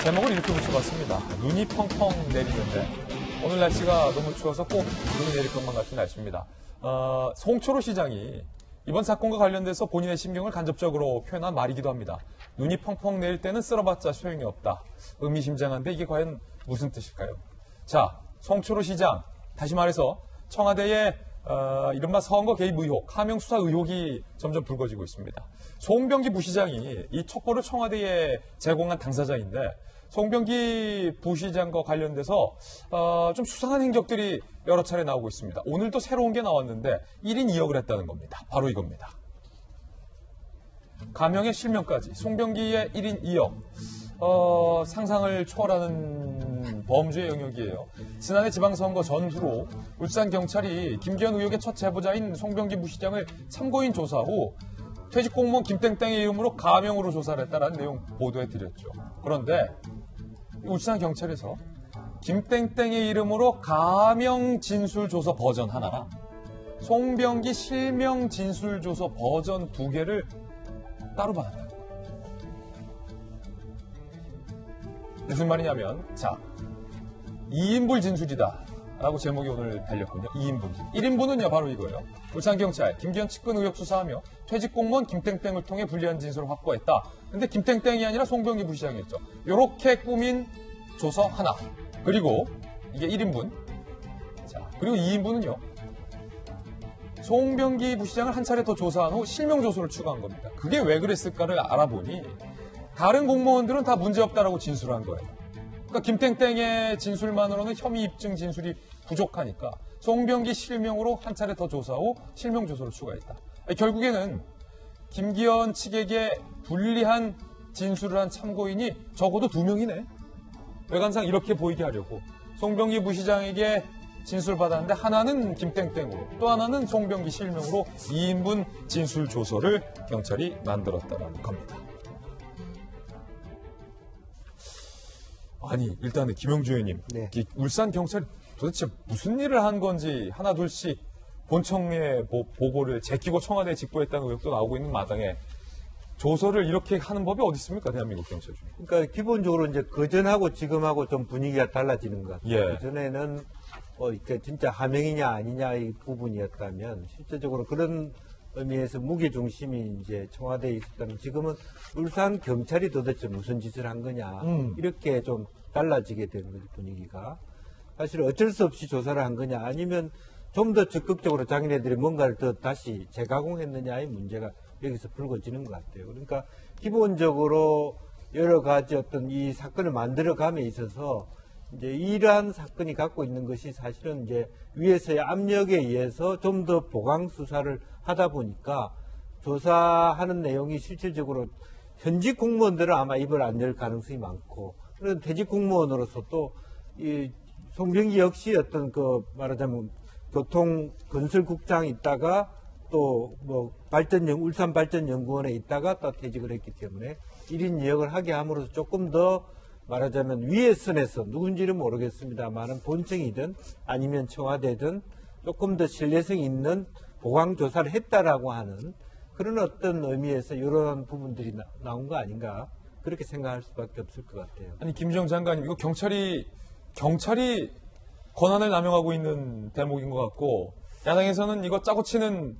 제목을 이렇게 붙여봤습니다. 눈이 펑펑 내리는데 오늘 날씨가 너무 추워서 꼭 눈이 내릴 것만 같은 날씨입니다. 송초로 시장이 이번 사건과 관련돼서 본인의 심경을 간접적으로 표현한 말이기도 합니다. 눈이 펑펑 내릴 때는 쓸어봤자 소용이 없다. 의미심장한데 이게 과연 무슨 뜻일까요? 자, 송초로 시장, 다시 말해서 청와대의 이른바 선거 개입 의혹, 하명 수사 의혹이 점점 불거지고 있습니다. 송병기 부시장이 이 첩보를 청와대에 제공한 당사자인데 송병기 부시장과 관련돼서 좀 수상한 행적들이 여러 차례 나오고 있습니다. 오늘도 새로운 게 나왔는데 1인 2역을 했다는 겁니다. 바로 이겁니다. 가명의 실명까지 송병기의 1인 2역. 상상을 초월하는 범죄의 영역이에요. 지난해 지방선거 전후로 울산경찰이 김기현 의혹의 첫 제보자인 송병기 부시장을 참고인 조사 후 퇴직공무원 김땡땡의 이름으로 가명으로 조사를 했다는 내용 보도해드렸죠. 그런데 울산경찰에서 김땡땡의 이름으로 가명 진술조서 버전 하나랑 송병기 실명 진술조서 버전 2개를 따로 받았어요. 무슨 말이냐면, 자, 2인분 진술이다 라고 제목이 오늘 달렸군요. 2인분. 1인분은요, 바로 이거예요. 울산경찰 김기현 측근 의혹 수사하며 퇴직공무원 김땡땡을 통해 불리한 진술을 확보했다. 근데 김땡땡이 아니라 송병기 부시장이었죠. 요렇게 꾸민 조서 하나. 그리고 이게 1인분. 자, 그리고 2인분은요. 송병기 부시장을 한 차례 더 조사한 후 실명 조서를 추가한 겁니다. 그게 왜 그랬을까를 알아보니 다른 공무원들은 다 문제없다라고 진술을 한 거예요. 그러니까 김땡땡의 진술만으로는 혐의 입증 진술이 부족하니까 송병기 실명으로 한 차례 더 조사 후 실명 조서를 추가했다. 결국에는 김기현 측에게 불리한 진술을 한 참고인이 적어도 2명이네. 외관상 이렇게 보이게 하려고 송병기 부시장에게 진술받았는데 하나는 김땡땡으로 또 하나는 송병기 실명으로 2인분 진술 조서를 경찰이 만들었다는 겁니다. 아니, 일단은 김영주 의원님, 네. 울산경찰이 도대체 무슨 일을 한 건지 하나 둘씩 본청에 보고를 제끼고 청와대에 직보했다는 의혹도 나오고 있는 마당에 조서를 이렇게 하는 법이 어디 있습니까? 대한민국 경찰 중에. 그러니까 기본적으로 이제 그전하고 지금하고 좀 분위기가 달라지는 것 같아요. 예. 그전에는 진짜 하명이냐 아니냐 이 부분이었다면 실제적으로 그런 의미에서 무게중심이 이제 청와대에 있었다면 지금은 울산 경찰이 도대체 무슨 짓을 한 거냐 이렇게 좀 달라지게 되는 거죠, 분위기가. 사실 어쩔 수 없이 조사를 한 거냐 아니면 좀 더 적극적으로 자기네들이 뭔가를 더 다시 재가공했느냐의 문제가 여기서 불거지는 것 같아요. 그러니까 기본적으로 여러 가지 어떤 이 사건을 만들어감에 있어서 이제 이러한 사건이 갖고 있는 것이 사실은 이제 위에서의 압력에 의해서 좀 더 보강 수사를 하다 보니까 조사하는 내용이 실질적으로 현직 공무원들은 아마 입을 안 열 가능성이 많고 그런 퇴직 공무원으로서 또 이 송병기 역시 어떤 말하자면 교통 건설국장에 있다가 또 울산 발전연구원에 있다가 또 퇴직을 했기 때문에 1인 2역을 하게 함으로써 조금 더 말하자면 위의 선에서 누군지는 모르겠습니다만은 본청이든 아니면 청와대든 조금 더 신뢰성 있는 보강 조사를 했다라고 하는 그런 어떤 의미에서 이런 부분들이 나온 거 아닌가 그렇게 생각할 수밖에 없을 것 같아요. 아니 김정 장관님 이거 경찰이 권한을 남용하고 있는 대목인 것 같고 야당에서는 이거 짜고 치는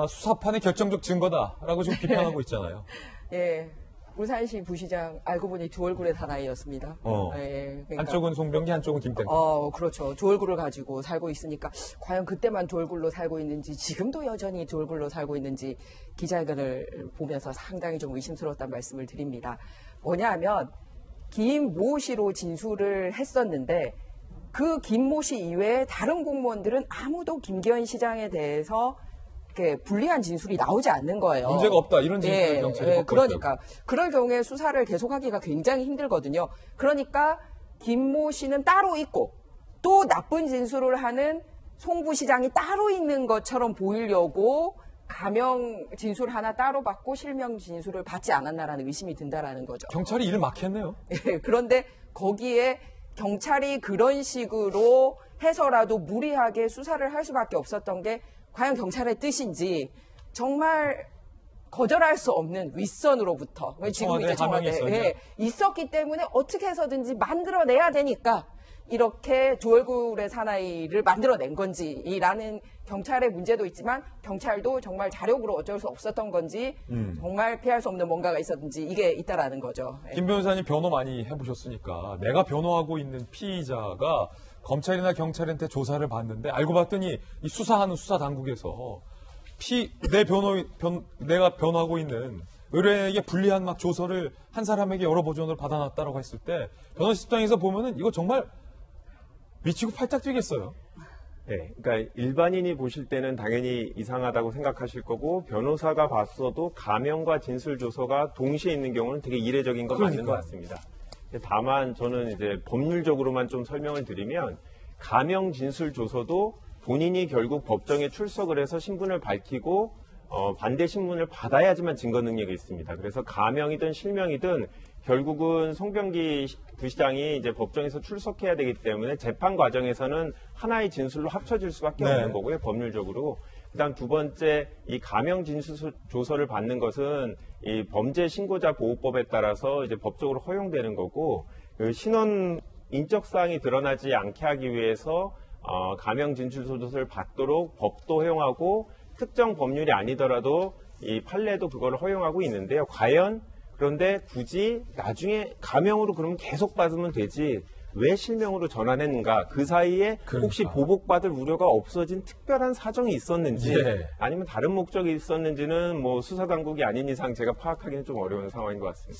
수사판의 결정적 증거다라고 지금 비판하고 있잖아요. 예. 울산시 부시장 알고 보니 두 얼굴의 사나이였습니다. 예, 그러니까, 한쪽은 송병기, 한쪽은 김땡땡. 그렇죠. 두 얼굴을 가지고 살고 있으니까 과연 그때만 두 얼굴로 살고 있는지 지금도 여전히 두 얼굴로 살고 있는지 기자회견을 보면서 상당히 좀 의심스러웠다는 말씀을 드립니다. 뭐냐하면 김모 씨로 진술을 했었는데 그 김모 씨 이외에 다른 공무원들은 아무도 김기현 시장에 대해서 불리한 진술이 나오지 않는 거예요. 문제가 없다 이런 진술을 경찰이 그러니까 그럴 경우에 수사를 계속하기가 굉장히 힘들거든요. 그러니까 김모 씨는 따로 있고 또 나쁜 진술을 하는 송 부시장이 따로 있는 것처럼 보이려고 가명 진술 하나 따로 받고 실명 진술을 받지 않았나라는 의심이 든다라는 거죠. 경찰이 일을 막 했네요. 그런데 거기에 경찰이 그런 식으로 해서라도 무리하게 수사를 할 수밖에 없었던 게 과연 경찰의 뜻인지 정말 거절할 수 없는 윗선으로부터 지금 이제 하명이 청와대에 있었기 때문에 어떻게 해서든지 만들어내야 되니까 이렇게 조얼굴의 사나이를 만들어낸 건지라는 경찰의 문제도 있지만 경찰도 정말 자력으로 어쩔 수 없었던 건지 정말 피할 수 없는 뭔가가 있었는지 이게 있다라는 거죠. 예. 김 변호사님 변호 많이 해보셨으니까 내가 변호하고 있는 피의자가 검찰이나 경찰한테 조사를 받는데 알고 봤더니 이 수사하는 수사 당국에서 내가 변호하고 있는 의뢰인에게 불리한 막 조서를 한 사람에게 여러 버전으로 받아놨다라고 했을 때 변호사 입장에서 보면은 이거 정말 미치고 팔짝 뛰겠어요. 네, 그러니까 일반인이 보실 때는 당연히 이상하다고 생각하실 거고 변호사가 봤어도 가명과 진술 조서가 동시에 있는 경우는 되게 이례적인 건 맞는 것 같습니다. 다만 저는 이제 법률적으로만 좀 설명을 드리면 가명 진술 조서도 본인이 결국 법정에 출석을 해서 신분을 밝히고 반대 신문을 받아야지만 증거 능력이 있습니다. 그래서 가명이든 실명이든 결국은 송병기 부시장이 이제 법정에서 출석해야 되기 때문에 재판 과정에서는 하나의 진술로 합쳐질 수밖에 네. 없는 거고요, 법률적으로. 그다음 두 번째, 이 가명 진술 조서를 받는 것은 이 범죄 신고자 보호법에 따라서 이제 법적으로 허용되는 거고, 그 신원 인적 사항이 드러나지 않게 하기 위해서 가명 진술 조서를 받도록 법도 허용하고 특정 법률이 아니더라도 이 판례도 그거를 허용하고 있는데요. 과연 그런데 굳이 나중에 가명으로 그러면 계속 받으면 되지 왜 실명으로 전환했는가? 그 사이에 혹시 그러니까. 보복받을 우려가 없어진 특별한 사정이 있었는지 예. 아니면 다른 목적이 있었는지는 뭐 수사당국이 아닌 이상 제가 파악하기는 좀 어려운 상황인 것 같습니다.